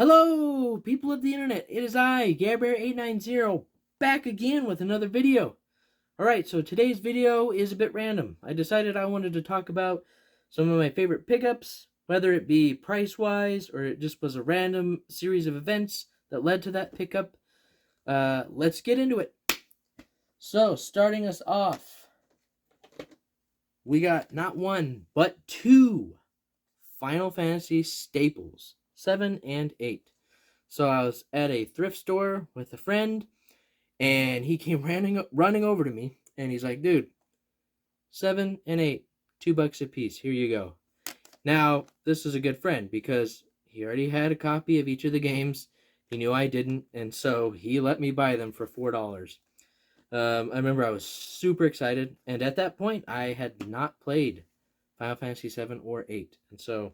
Hello, people of the internet. It is I, GareBear890, back again with another video. Alright, so today's video is a bit random. I decided I wanted to talk about some of my favorite pickups, whether it be price-wise or it just was a random series of events that led to that pickup. Let's get into it. So, starting us off, we got not one, but two Final Fantasy staples. 7 and 8. So I was at a thrift store with a friend, and he came running over to me, and he's like, dude, 7 and 8, $2 a piece, here you go. Now, this is a good friend, because he already had a copy of each of the games, he knew I didn't, and so he let me buy them for $4. I remember I was super excited, and at that point, I had not played Final Fantasy 7 or 8, and so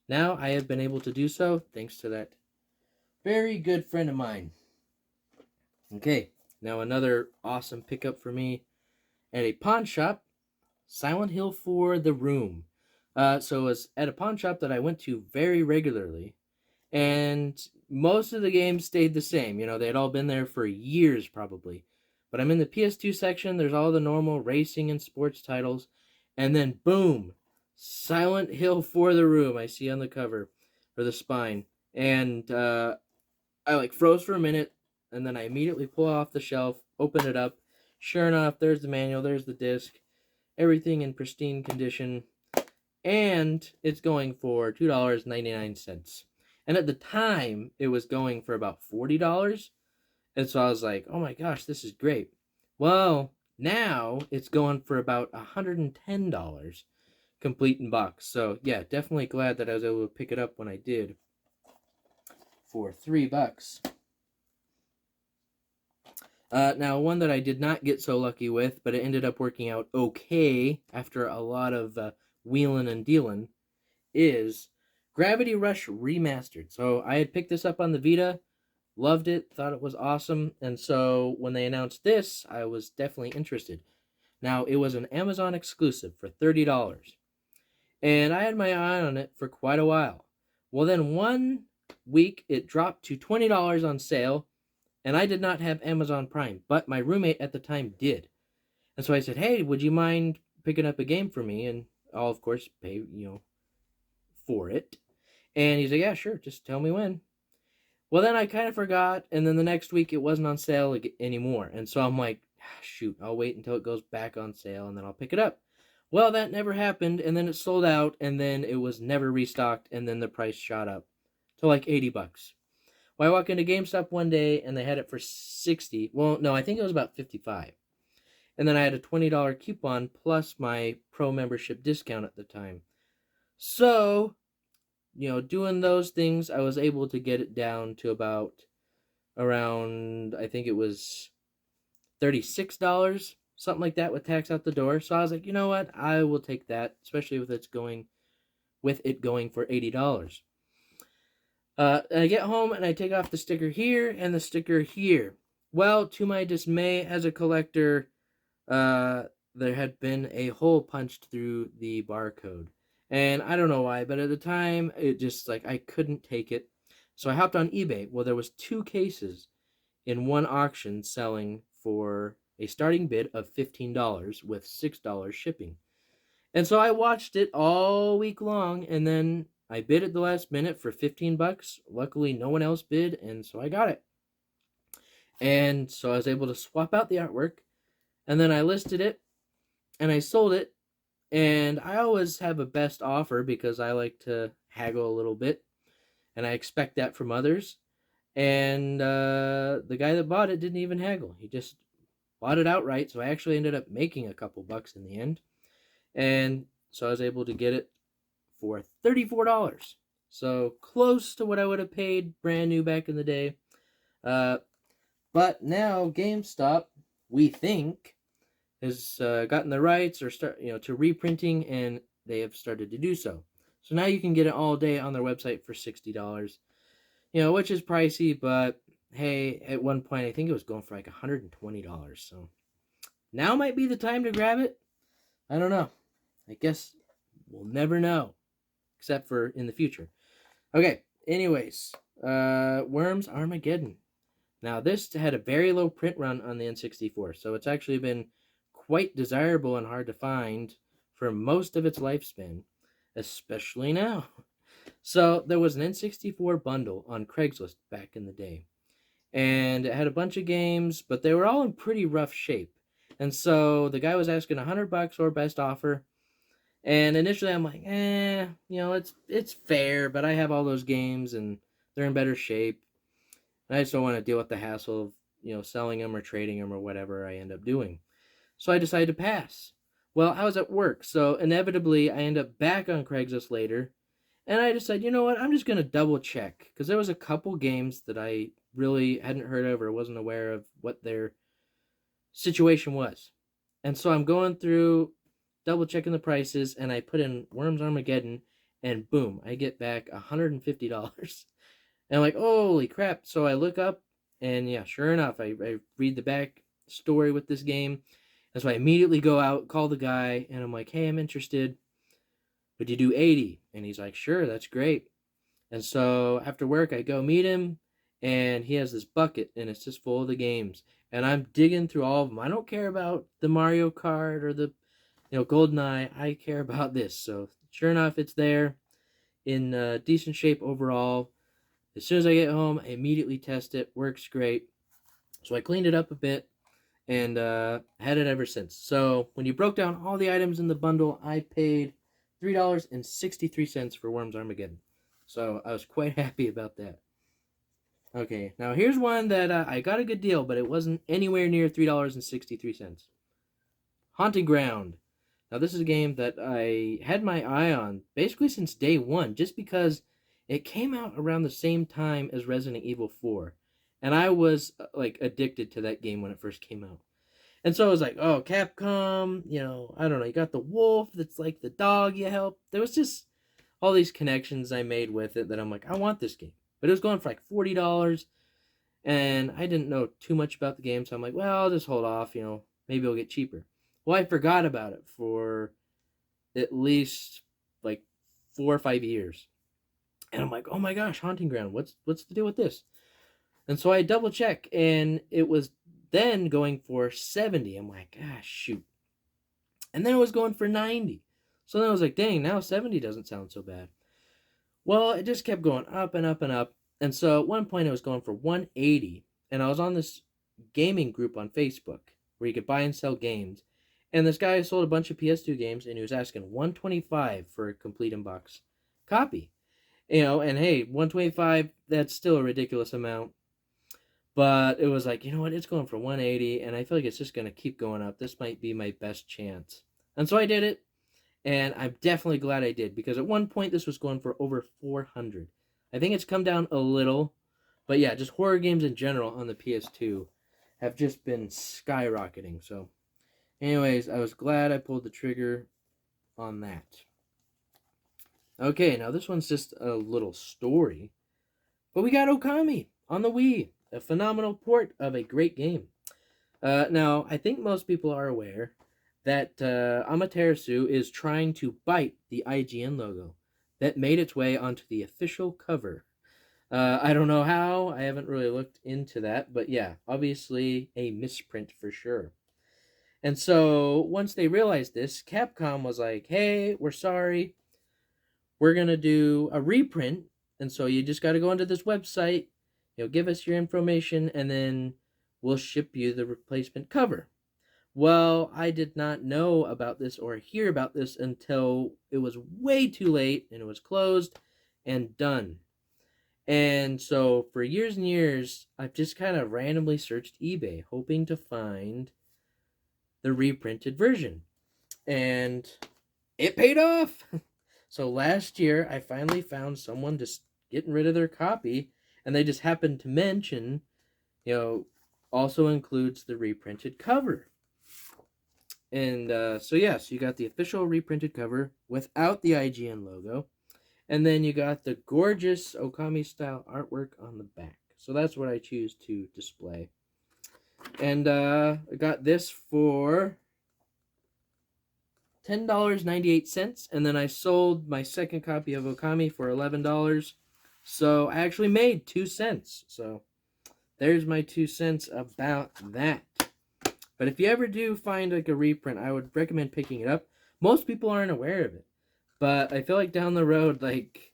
now I have been able to do so thanks to that very good friend of mine. Okay, now another awesome pickup for me at a pawn shop, Silent Hill for the Room. So it was at a pawn shop that I went to very regularly, and most of the games stayed the same. You know, they had all been there for years probably. But I'm in the PS2 section, there's all the normal racing and sports titles, and then boom! Silent Hill for the Room I see on the cover, or the spine, and I like froze for a minute, and then I immediately pull it off the shelf, open it up, sure enough, there's the manual, there's the disc, everything in pristine condition, and it's going for $2.99, and at the time, it was going for about $40, and so I was like, oh my gosh, this is great. Well, now, it's going for about $110, complete in box. So yeah, definitely glad that I was able to pick it up when I did for $3. Now, one that I did not get so lucky with, but it ended up working out okay after a lot of wheeling and dealing, is Gravity Rush Remastered. So I had picked this up on the Vita, loved it, thought it was awesome, and so when they announced this, I was definitely interested. Now, it was an Amazon exclusive for $30. And I had my eye on it for quite a while. Well, then one week it dropped to $20 on sale, and I did not have Amazon Prime, but my roommate at the time did. And so I said, hey, would you mind picking up a game for me? And I'll, of course, pay, for it. And he's like, yeah, sure, just tell me when. Well, then I kind of forgot, and then the next week it wasn't on sale anymore. And so I'm like, shoot, I'll wait until it goes back on sale, and then I'll pick it up. Well, that never happened, and then it sold out, and then it was never restocked, and then the price shot up to like $80. Well, I walk into GameStop one day, and they had it for $60. Well, no, I think it was about $55. And then I had a $20 coupon plus my pro membership discount at the time. So, doing those things, I was able to get it down to about around, I think it was $36. Something like that with tax out the door. So I was like, you know what? I will take that, especially with it going for $80. And I get home and I take off the sticker here and the sticker here. Well, to my dismay as a collector, there had been a hole punched through the barcode. And I don't know why, but at the time, it just, I couldn't take it. So I hopped on eBay. Well, there was 2 cases in one auction selling for a starting bid of $15 with $6 shipping. And so I watched it all week long, and then I bid at the last minute for $15. Luckily, no one else bid, and so I got it. And so I was able to swap out the artwork, and then I listed it, and I sold it, and I always have a best offer because I like to haggle a little bit, and I expect that from others. And the guy that bought it didn't even haggle. He just bought it outright, so I actually ended up making a couple bucks in the end. And so I was able to get it for $34. So close to what I would have paid brand new back in the day. But now GameStop, we think, has gotten the rights to reprinting, and they have started to do so. So now you can get it all day on their website for $60. Which is pricey, but hey, at one point I think it was going for like $120. So now might be the time to grab it. I don't know. I guess we'll never know, except for in the future. Okay, anyways, Worms Armageddon. Now, this had a very low print run on the N64, so it's actually been quite desirable and hard to find for most of its lifespan, especially now. So, there was an N64 bundle on Craigslist back in the day, and it had a bunch of games, but they were all in pretty rough shape. And so, the guy was asking $100 or best offer, and initially I'm like, it's fair, but I have all those games and they're in better shape. And I just don't want to deal with the hassle of, selling them or trading them or whatever I end up doing. So I decided to pass. Well, I was at work, so inevitably I end up back on Craigslist later, and I decided, you know what, I'm just going to double check, because there was a couple games that I really hadn't heard of or wasn't aware of what their situation was. And so I'm going through, double checking the prices, and I put in Worms Armageddon, and boom, I get back $150. And I'm like, holy crap. So I look up, and yeah, sure enough, I read the back story with this game. And so I immediately go out, call the guy, and I'm like, hey, I'm interested. Would you do 80? And he's like, sure, that's great. And so after work, I go meet him, and he has this bucket, and it's just full of the games. And I'm digging through all of them. I don't care about the Mario Kart or the, GoldenEye. I care about this. So sure enough, it's there in decent shape overall. As soon as I get home, I immediately test it. Works great. So I cleaned it up a bit and had it ever since. So when you broke down all the items in the bundle, I paid $3.63 for Worms Armageddon. So I was quite happy about that. Okay, now here's one that I got a good deal, but it wasn't anywhere near $3.63. Haunting Ground. Now this is a game that I had my eye on basically since day one, just because it came out around the same time as Resident Evil 4. And I was like addicted to that game when it first came out. And so I was like, oh, Capcom, I don't know, you got the wolf that's like the dog you help. There was just all these connections I made with it that I'm like, I want this game. But it was going for like $40, and I didn't know too much about the game, so I'm like, well, I'll just hold off, maybe it'll get cheaper. Well, I forgot about it for at least like 4 or 5 years. And I'm like, oh my gosh, Haunting Ground, what's the deal with this? And so I double check, and it was then going for 70. I'm like, shoot. And then it was going for 90. So then I was like, dang, now 70 doesn't sound so bad. Well, it just kept going up and up and up. And so at one point it was going for 180. And I was on this gaming group on Facebook where you could buy and sell games. And this guy sold a bunch of PS2 games, and he was asking $125 for a complete in-box copy. And hey, 125, that's still a ridiculous amount. But it was like, you know what, it's going for 180, and I feel like it's just going to keep going up. This might be my best chance. And so I did it, and I'm definitely glad I did, because at one point this was going for over 400. I think it's come down a little, but yeah, just horror games in general on the PS2 have just been skyrocketing. So anyways, I was glad I pulled the trigger on that. Okay, now this one's just a little story, but we got Okami on the Wii. A phenomenal port of a great game. Now, I think most people are aware that Amaterasu is trying to bite the IGN logo that made its way onto the official cover. I don't know how. I haven't really looked into that. But yeah, obviously a misprint for sure. And so once they realized this, Capcom was like, hey, we're sorry. We're going to do a reprint. And so you just got to go onto this website, give us your information, and then we'll ship you the replacement cover. Well, I did not know about this or hear about this until it was way too late, and it was closed and done. And so for years and years, I've just kind of randomly searched eBay, hoping to find the reprinted version. And it paid off! So last year, I finally found someone just getting rid of their copy, and they just happened to mention, also includes the reprinted cover. And so yes, you got the official reprinted cover without the IGN logo. And then you got the gorgeous Okami style artwork on the back. So that's what I choose to display. And I got this for $10.98. And then I sold my second copy of Okami for $11. So I actually made 2 cents. So there's my 2 cents about that. But if you ever do find like a reprint, I would recommend picking it up. Most people aren't aware of it, but I feel like down the road, like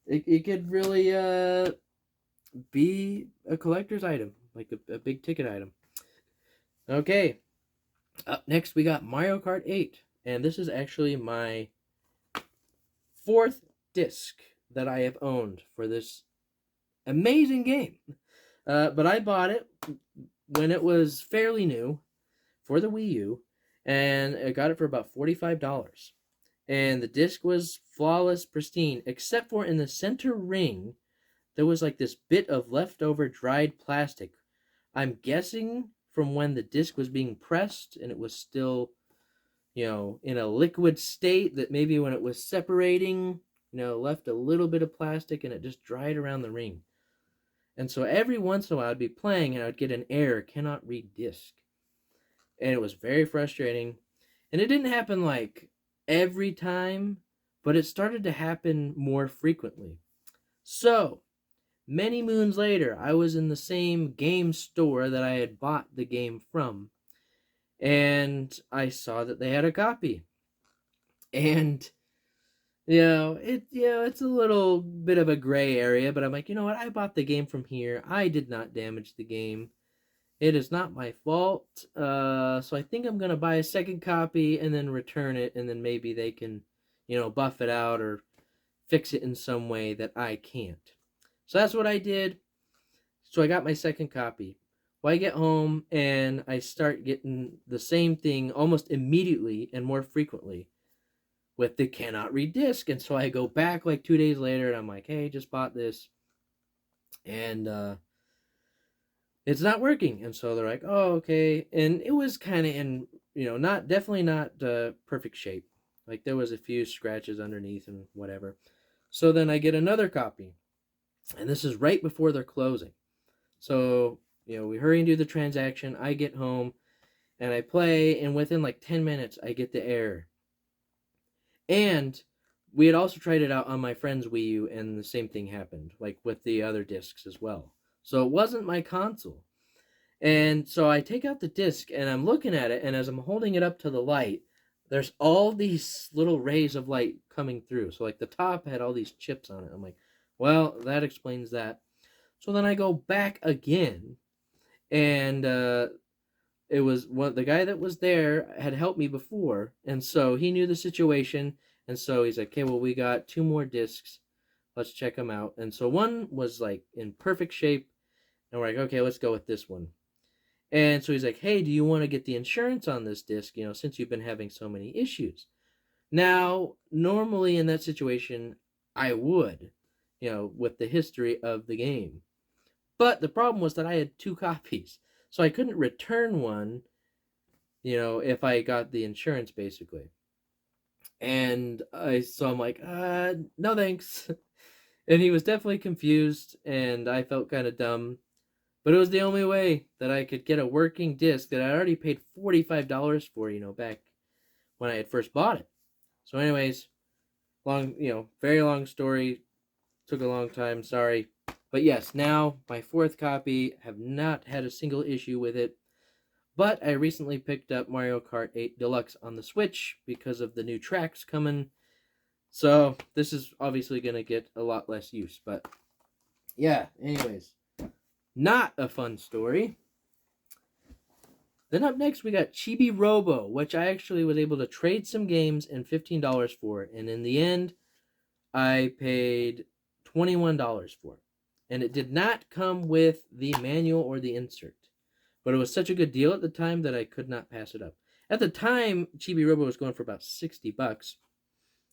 it could really be a collector's item, like a big ticket item. Okay, up next we got Mario Kart 8, and this is actually my 4th disc that I have owned for this amazing game. But I bought it when it was fairly new for the Wii U, and I got it for about $45. And the disc was flawless, pristine, except for in the center ring, there was like this bit of leftover dried plastic. I'm guessing from when the disc was being pressed and it was still, in a liquid state, that maybe when it was separating, left a little bit of plastic and it just dried around the ring. And so every once in a while I'd be playing and I would get an error, cannot read disc. And it was very frustrating. And it didn't happen like every time, but it started to happen more frequently. So, many moons later, I was in the same game store that I had bought the game from, and I saw that they had a copy. And it's a little bit of a gray area, but I'm like, you know what? I bought the game from here. I did not damage the game. It is not my fault. So I think I'm gonna buy a second copy and then return it, and then maybe they can, buff it out or fix it in some way that I can't. So that's what I did. So I got my second copy. Well, I get home and I start getting the same thing almost immediately and more frequently with the cannot read disc. And so I go back like 2 days later and I'm like, hey, just bought this. And it's not working. And so they're like, oh, okay. And it was kind of in, definitely not perfect shape. Like there was a few scratches underneath and whatever. So then I get another copy. And this is right before they're closing. So, we hurry and do the transaction. I get home and I play, and within like 10 minutes, I get the error. And we had also tried it out on my friend's Wii U, and the same thing happened, like with the other discs as well. So it wasn't my console. And so I take out the disc and I'm looking at it, and as I'm holding it up to the light, there's all these little rays of light coming through. So like the top had all these chips on it. I'm like, well, that explains that. So then I go back again, and it was the guy that was there had helped me before, and so he knew the situation, and so he's like, okay, well, we got 2 more discs, let's check them out. And so one was like in perfect shape, and we're like, okay, let's go with this one. And so he's like, hey, do you want to get the insurance on this disc, since you've been having so many issues? Now, normally in that situation, I would, with the history of the game. But the problem was that I had 2 copies. So I couldn't return one, if I got the insurance, basically. And so I'm like, no thanks. And he was definitely confused, and I felt kind of dumb. But it was the only way that I could get a working disc that I already paid $45 for, back when I had first bought it. So anyways, very long story. Took a long time, sorry. But yes, now my 4th copy, have not had a single issue with it. But I recently picked up Mario Kart 8 Deluxe on the Switch because of the new tracks coming. So this is obviously going to get a lot less use. But yeah, anyways, not a fun story. Then up next we got Chibi Robo, which I actually was able to trade some games and $15 for it. And in the end, I paid $21 for it. And it did not come with the manual or the insert. But it was such a good deal at the time that I could not pass it up. At the time, Chibi Robo was going for about $60.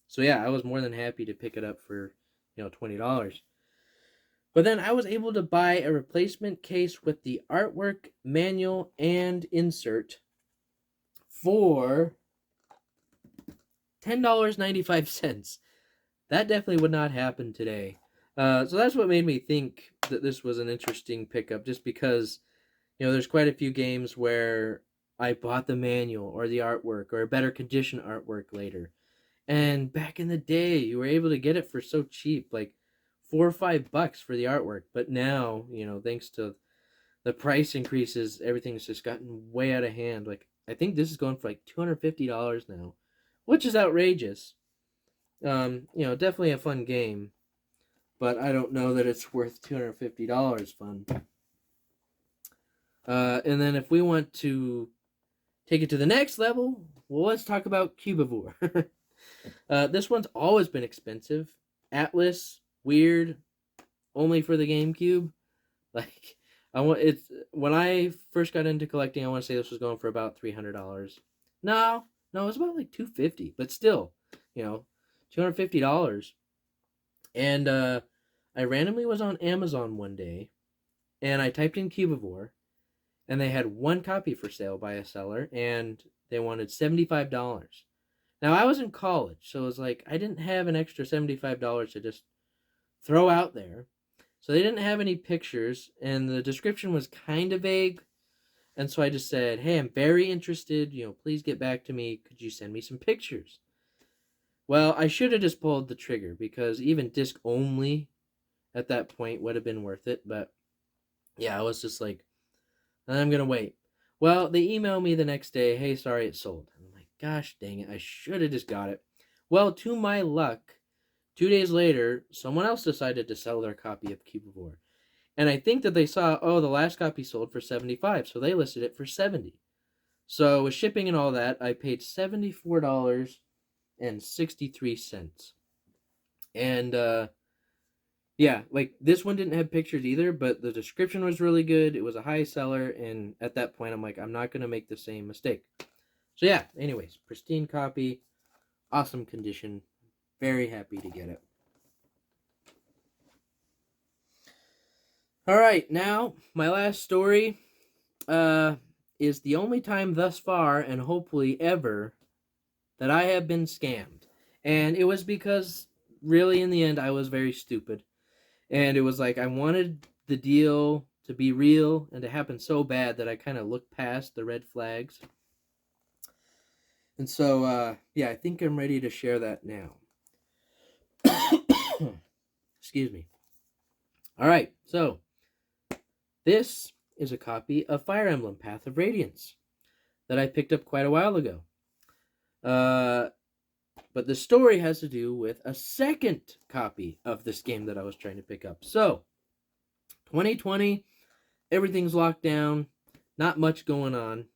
So yeah, I was more than happy to pick it up for, $20. But then I was able to buy a replacement case with the artwork, manual, and insert for $10.95. That definitely would not happen today. So that's what made me think that this was an interesting pickup, just because, there's quite a few games where I bought the manual or the artwork or a better condition artwork later. And back in the day, you were able to get it for so cheap, like $4 or $5 for the artwork. But now, thanks to the price increases, everything's just gotten way out of hand. Like, I think this is going for like $250 now, which is outrageous. Definitely a fun game, but I don't know that it's worth $250 fun. And then if we want to take it to the next level, well, let's talk about Cubivore. This one's always been expensive. Atlas, weird, only for the GameCube. Like, when I first got into collecting, I want to say this was going for about $300. No, it was about like $250, but still, $250. And I randomly was on Amazon one day, and I typed in Cubivore, and they had one copy for sale by a seller, and they wanted $75. Now, I was in college, so it was like I didn't have an extra $75 to just throw out there. So they didn't have any pictures, and the description was kind of vague. And so I just said, hey, I'm very interested. Please get back to me. Could you send me some pictures? Well, I should have just pulled the trigger, because even disc only at that point would have been worth it. But yeah, I was just like, I'm going to wait. Well, they emailed me the next day, hey, sorry, it's sold. I'm like, gosh dang it, I should have just got it. Well, to my luck, 2 days later, someone else decided to sell their copy of Cubivore. And I think that they saw, the last copy sold for $75, so they listed it for $70. So with shipping and all that, I paid $74.63. And yeah, like this one didn't have pictures either, but the description was really good. It was a high seller, and at that point I'm like, I'm not going to make the same mistake. So yeah, anyways, pristine copy, awesome condition. Very happy to get it. Alright, now, my last story is the only time thus far, and hopefully ever, that I have been scammed. And it was because, really, in the end, I was very stupid. And it was like, I wanted the deal to be real and to happen so bad that I kind of looked past the red flags. And so, yeah, I think I'm ready to share that now. Excuse me. Alright, so this is a copy of Fire Emblem Path of Radiance that I picked up quite a while ago. But the story has to do with a second copy of this game that I was trying to pick up. So, 2020, everything's locked down, not much going on.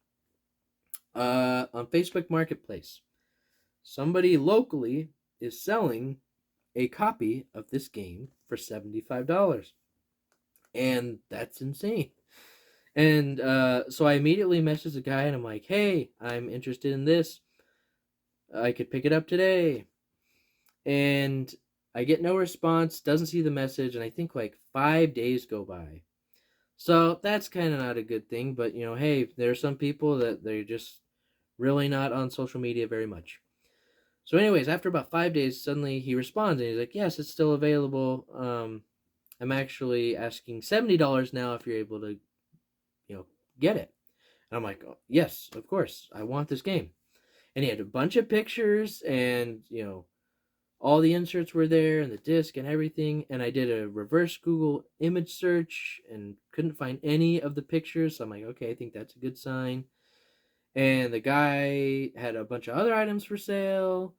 On Facebook Marketplace, somebody locally is selling a copy of this game for $75. And that's insane. And so I immediately messaged the guy, and I'm like, hey, I'm interested in this. I could pick it up today. And I get no response, doesn't see the message, and I think like 5 days go by. So that's kind of not a good thing, but hey, there are some people that they're just really not on social media very much. So anyways, after about 5 days, suddenly he responds, and he's like, yes, it's still available. I'm actually asking $70 now if you're able to, get it. And I'm like, oh, yes, of course, I want this game. And he had a bunch of pictures, and, all the inserts were there, and the disc and everything. And I did a reverse Google image search and couldn't find any of the pictures. So I'm like, okay, I think that's a good sign. And the guy had a bunch of other items for sale,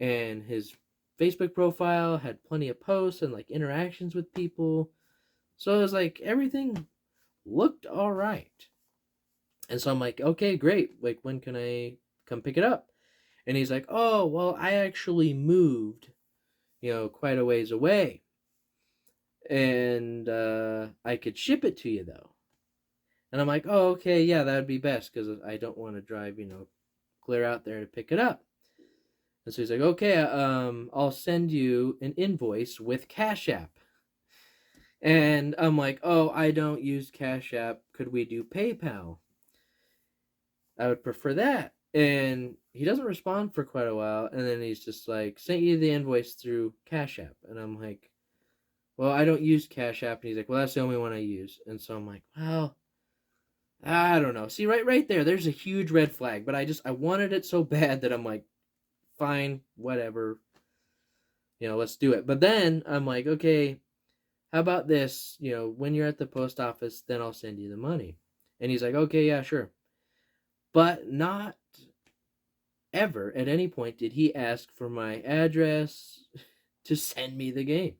and his Facebook profile had plenty of posts and like interactions with people. So it was like everything looked all right. And so I'm like, okay, great. Like, when can I come pick it up? And he's like, oh, well, I actually moved, quite a ways away. And I could ship it to you, though. And I'm like, oh, okay, yeah, that would be best, because I don't want to drive, clear out there to pick it up. And so he's like, okay, I'll send you an invoice with Cash App. And I'm like, oh, I don't use Cash App. Could we do PayPal? I would prefer that. And he doesn't respond for quite a while, and then he's just like, sent you the invoice through Cash App. And I'm like, well, I don't use Cash App. And he's like, well, that's the only one I use. And so I'm like, well, I don't know. See, right there, there's a huge red flag. But I wanted it so bad that I'm like, fine, whatever. Let's do it. But then I'm like, okay, how about this? You know, when you're at the post office, then I'll send you the money. And he's like, okay, yeah, sure. But not ever at any point did he ask for my address to send me the game.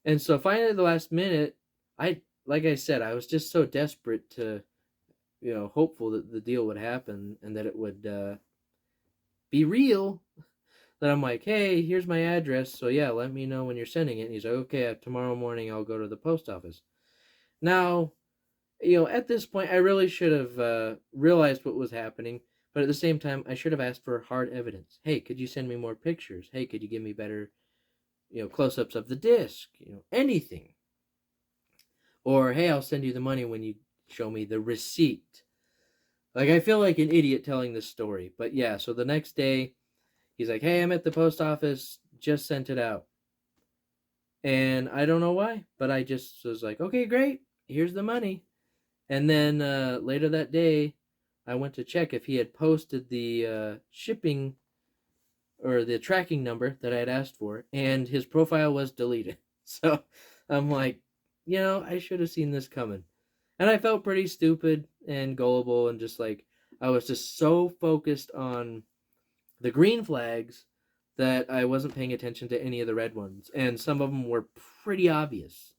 And so finally, at the last minute, like I said, I was just so desperate to, hopeful that the deal would happen and that it would be real, that I'm like, hey, here's my address. So yeah, let me know when you're sending it. And he's like, okay, tomorrow morning I'll go to the post office. Now, at this point, I really should have realized what was happening. But at the same time, I should have asked for hard evidence. Hey, could you send me more pictures? Hey, could you give me better, close-ups of the disc? Anything. Or, hey, I'll send you the money when you show me the receipt. Like, I feel like an idiot telling this story. But yeah, so the next day, he's like, hey, I'm at the post office, just sent it out. And I don't know why, but I just was like, okay, great, here's the money. And then later that day, I went to check if he had posted the shipping or the tracking number that I had asked for, and his profile was deleted. So I'm like, I should have seen this coming. And I felt pretty stupid and gullible, and just like, I was just so focused on the green flags that I wasn't paying attention to any of the red ones. And some of them were pretty obvious.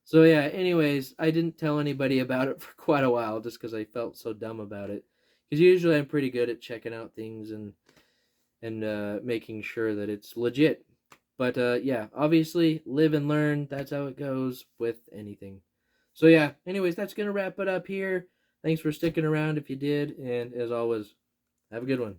So yeah, anyways, I didn't tell anybody about it for quite a while just because I felt so dumb about it. Because usually I'm pretty good at checking out things and making sure that it's legit. But yeah, obviously, live and learn. That's how it goes with anything. So yeah, anyways, that's going to wrap it up here. Thanks for sticking around if you did. And as always, have a good one.